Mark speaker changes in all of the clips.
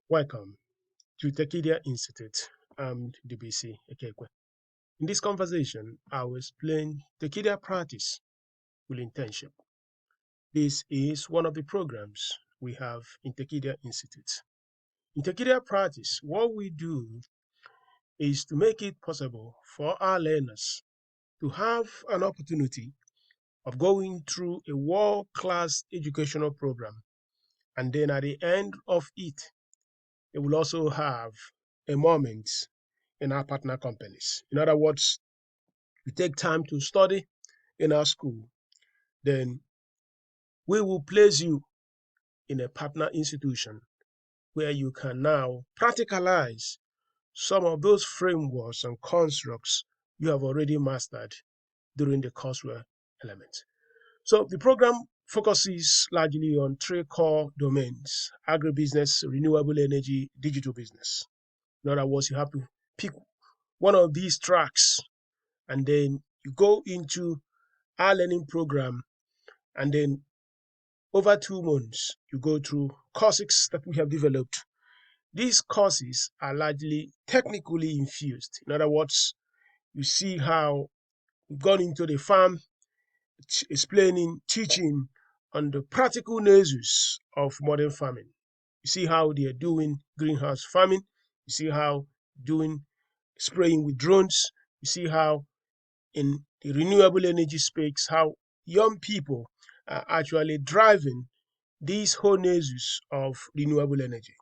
Speaker 1: Welcome to Tekedia Institute. I'm DBC Ekekwe. In this conversation, I will explain Tekedia Practice with Internship. This is one of the programs we have in Tekedia Institute. In Tekedia Practice, what we do is to make it possible for our learners to have an opportunity of going through a world-class educational program, and then at the end of it, they will also have a moment in our partner companies. In other words, you take time to study in our school, then we will place you in a partner institution where you can now practicalize some of those frameworks and constructs you have already mastered during the courseware element. So the program focuses largely on three core domains: agribusiness, renewable energy, digital business. In other words, you have to pick one of these tracks and then you go into our learning program, and then over 2 months you go through courses that we have developed. These courses are largely technically infused. In other words, you see how we've gone into the farm, explaining, teaching on the practical nexus of modern farming. You see how they are doing greenhouse farming. You see how doing spraying with drones. You see how in the renewable energy space, how young people are actually driving these whole nexus of renewable energy.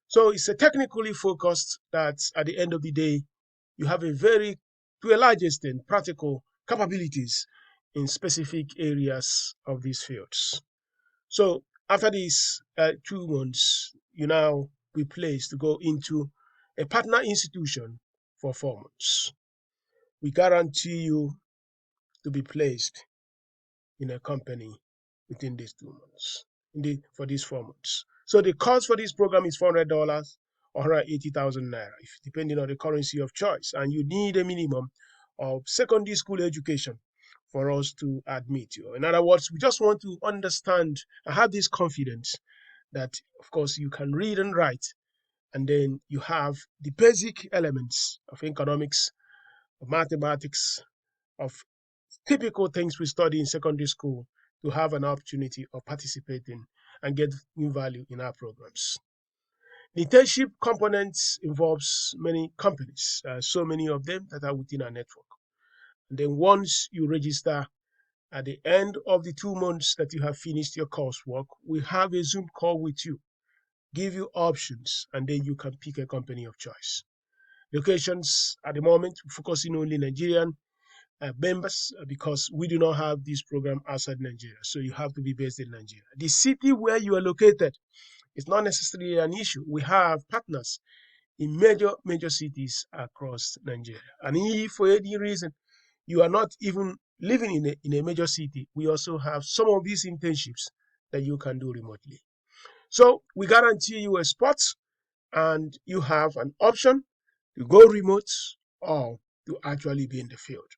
Speaker 1: So it's a technically focused that at the end of the day, you have a very, to a large extent, practical capabilities in specific areas of these fields. So after these 2 months, you now be placed to go into a partner institution for 4 months. We guarantee you to be placed in a company within these 2 months, for these 4 months. So the cost for this program is $400 or 180,000 naira, depending on the currency of choice. And you need a minimum of secondary school education for us to admit you. In other words, we just want to understand and have this confidence that, of course, you can read and write, and then you have the basic elements of economics, of mathematics, of typical things we study in secondary school to have an opportunity of participating and get new value in our programs. The internship components involves many companies, so many of them that are within our network. And then once you register at the end of the 2 months that you have finished your coursework, we have a Zoom call with you, give you options, and then you can pick a company of choice. Locations at the moment, focusing only Nigerian members because we do not have this program outside Nigeria. So you have to be based in Nigeria. The city where you are located is not necessarily an issue. We have partners in major cities across Nigeria. And if for any reason you are not even living in a major city, we also have some of these internships that you can do remotely. So we guarantee you a spot, and you have an option to go remote or to actually be in the field.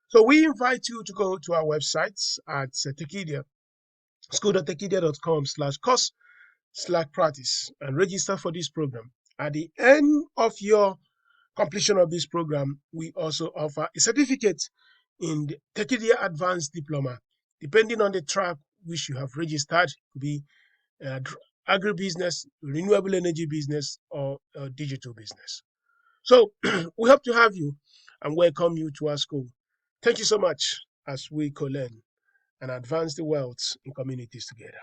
Speaker 1: So we invite you to go to our website at Tekedia, school.tekedia.com/course/practice and register for this program. At the end of your completion of this program, we also offer a certificate in the Tekedia Advanced Diploma, depending on the track which you have registered, to be agribusiness, renewable energy business, or digital business. So we hope to have you and welcome you to our school. Thank you so much as we co-learn and advance the wealth in communities together.